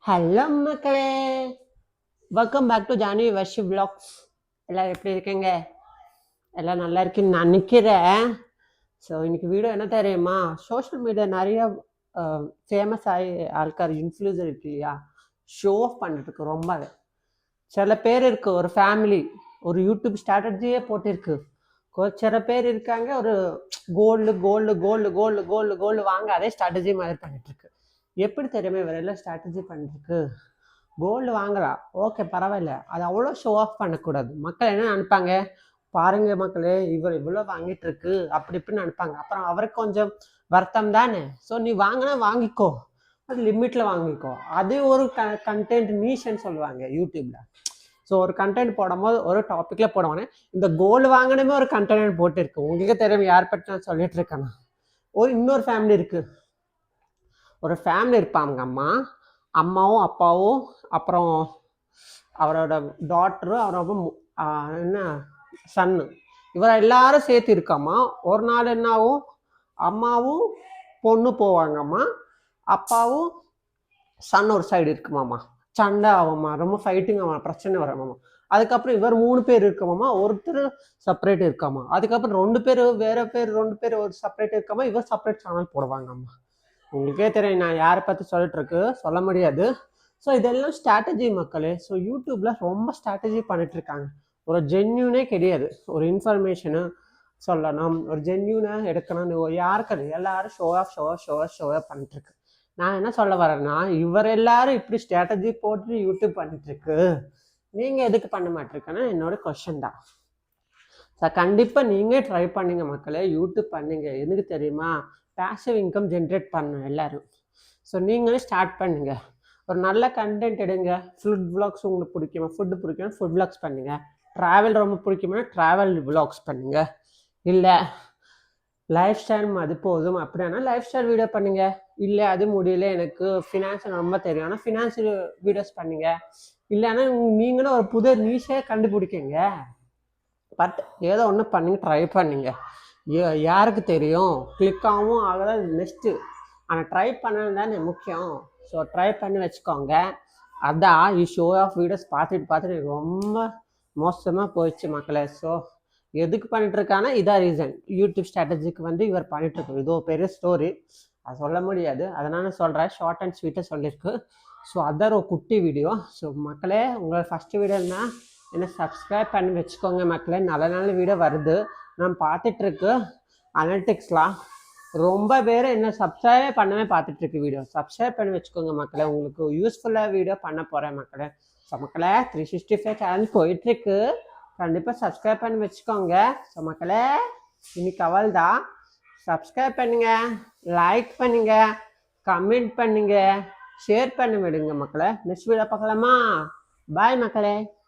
Hello மக்களே, welcome back to Jani Varshi vlogs. எல்லாரும் எப்படி இருக்கீங்க? எல்லாம் நல்லா இருக்குன்னு நான் நினைக்கிறேன். ஸோ இன்னைக்கு வீடியோ என்ன தெரியுமா, சோஷியல் மீடியா நிறைய ஃபேமஸ் ஆகி ஆட்கார் இன்ஃப்ளூயன்சர் இருக்கு இல்லையா, ஷோ ஆஃப் பண்ணிட்டு இருக்கு ரொம்பவே. சில பேர் இருக்கு, ஒரு ஃபேமிலி ஒரு யூடியூப் ஸ்ட்ராட்டஜியே போட்டிருக்கு. சில பேர் இருக்காங்க, ஒரு gold gold gold gold gold gold வாங்க அதே ஸ்ட்ராட்டஜி மாதிரி பண்ணிட்டு இருக்கு. எப்படி தெரியுமா இவரெல்லாம் ஸ்ட்ராட்டஜி பண்ணிருக்கு? கோல்டு வாங்குறா, ஓகே பரவாயில்ல, அது அவ்வளோ ஷோ ஆஃப் பண்ணக்கூடாது. மக்கள் என்ன நினைப்பாங்க, பாருங்க மக்களே இவர் இவ்வளோ வாங்கிட்டு இருக்கு அப்படி இப்படின்னு நினைப்பாங்க. அப்புறம் அவருக்கு கொஞ்சம் வருத்தம் தானே. ஸோ நீ வாங்கினா வாங்கிக்கோ, அது லிமிட்டில் வாங்கிக்கோ. அது ஒரு கண்டென்ட் நீஷன்னு சொல்லுவாங்க யூடியூப்ல. ஸோ ஒரு கண்டென்ட் போடும்போது ஒரு டாப்பிக்கில் போடுவானே, இந்த கோல்டு வாங்கினமே ஒரு கண்டென்ட் போட்டிருக்கு. உங்களுக்கே தெரியும் யார் பற்றி நான் சொல்லிட்டு இருக்கேன்னா. இன்னொரு ஃபேமிலி இருக்கு, ஒரு ஃபேமிலி இருப்பாங்க, அம்மாவும் அப்பாவும் அப்புறம் அவரோட டாட்டரும் அவரோட என்ன சன்னு, இவரை எல்லாரும் சேர்த்து இருக்காமா. ஒரு நாள் என்னாவும், அம்மாவும் பொண்ணு போவாங்கம்மா, அப்பாவும் சன் ஒரு சைடு இருக்குமாம்மா. சண்டை ஆகும்மா, ரொம்ப ஃபைட்டிங் ஆகும், பிரச்சனை வரமாம்மா. அதுக்கப்புறம் இவர் 3 பேர் இருக்கமாம்மா, ஒருத்தர் செப்பரேட் இருக்காமா. அதுக்கப்புறம் 2 பேர் வேற பேர், 2 பேர் ஒரு செப்பரேட் இருக்காமா. இவர் செப்பரேட் சேனல் போடுவாங்கம்மா. உங்களுக்கே தெரியும் நான் யாரை பற்றி சொல்லிட்டு இருக்கு, சொல்ல முடியாது. ஸோ இதெல்லாம் ஸ்ட்ராட்டஜி மக்களே. ஸோ யூடியூப்ல ரொம்ப ஸ்ட்ராட்டஜி பண்ணிட்டு இருக்காங்க. ஒரு ஜென்யூனே கிடையாது. ஒரு இன்ஃபர்மேஷனு சொல்லணும், ஒரு ஜென்யூனாக எடுக்கணும்னு யாருக்கு எல்லாரும் show off show off show off show off பண்ணிட்டு இருக்கு. நான் என்ன சொல்ல வரேன்னா, இவர் எல்லாரும் இப்படி ஸ்ட்ராட்டஜி போட்டு யூடியூப் பண்ணிட்டு இருக்கு, நீங்க எதுக்கு பண்ண மாட்டிருக்கேன்னா என்னோட கொஸ்டின் தான். சார் கண்டிப்பாக நீங்கள் ட்ரை பண்ணுங்க மக்களே, யூடியூப் பண்ணுங்க. எதுக்கு தெரியுமா, பேசிவ் இன்கம் ஜென்ரேட் பண்ணணும் எல்லாரும். ஸோ நீங்களே ஸ்டார்ட் பண்ணுங்க, ஒரு நல்ல கண்டென்ட் எடுங்க. ஃபுட் விளாக்ஸ் உங்களுக்கு பிடிக்குமா, ஃபுட்டு பிடிக்குமா, ஃபுட் விளாக்ஸ் பண்ணுங்க. ட்ராவல் ரொம்ப பிடிக்குமா, ட்ராவல் விளாக்ஸ் பண்ணுங்க. இல்லை லைஃப் ஸ்டைல் அது போதும் அப்படின்னா லைஃப் ஸ்டைல் வீடியோ பண்ணுங்க. இல்லை அது முடியல, எனக்கு ஃபினான்ஷியல் ரொம்ப தெரியும் ஆனால் ஃபினான்ஷியல் வீடியோஸ் பண்ணுங்க. இல்லைன்னா நீங்களும் ஒரு புது நீஷே கண்டுபிடிக்கங்க. பட் ஏதோ ஒன்று பண்ணுங்க, ட்ரை பண்ணுங்க. யாருக்கு தெரியும், கிளிக்காகவும் ஆகல நெக்ஸ்ட்டு, ஆனால் ட்ரை பண்ணது தானே முக்கியம். ஸோ ட்ரை பண்ணி வச்சுக்கோங்க. அதான் ஷோ ஆஃப் வீடியோஸ் பார்த்துட்டு ரொம்ப மோசமாக போயிடுச்சு மக்களே. ஸோ எதுக்கு பண்ணிட்டு இருக்கானா, இதான் ரீசன். யூடியூப் ஸ்ட்ராட்டஜிக்கு இவர் பண்ணிட்டு இருக்கோம். இதோ பெரிய ஸ்டோரி, அது சொல்ல முடியாது, அதனால சொல்கிறேன், ஷார்ட் அண்ட் ஸ்வீட்டாக சொல்லியிருக்கு. ஸோ அதான் ஒரு குட்டி வீடியோ. ஸோ மக்களே, உங்களை ஃபஸ்ட்டு வீடியோன்னா என்ன சப்ஸ்கிரைப் பண்ணி வச்சுக்கோங்க மக்களே. நல்ல நல்ல வீடியோ வருது, நான் பார்த்துட்ருக்கு. அனலிட்டிக்ஸ்லாம் ரொம்ப பேர் என்ன சப்ஸ்கிரைபே பண்ணவே பார்த்துட்ருக்கு வீடியோ. சப்ஸ்கிரைப் பண்ணி வச்சுக்கோங்க மக்களே, உங்களுக்கு யூஸ்ஃபுல்லாக வீடியோ பண்ண போகிறேன் மக்களே. ஸோ மக்களே 365 சேலஞ்ச் போயிட்டுருக்கு, கண்டிப்பாக சப்ஸ்கிரைப் பண்ணி வச்சுக்கோங்க. ஸோ மக்களே இன்னைக்கு அவள் தான். சப்ஸ்கிரைப் பண்ணுங்க, லைக் பண்ணுங்க, கமெண்ட் பண்ணுங்க, ஷேர் பண்ணி விடுங்க மக்களே. நெக்ஸ்ட் வீடியோ பார்க்கலாமா? பாய் மக்களே.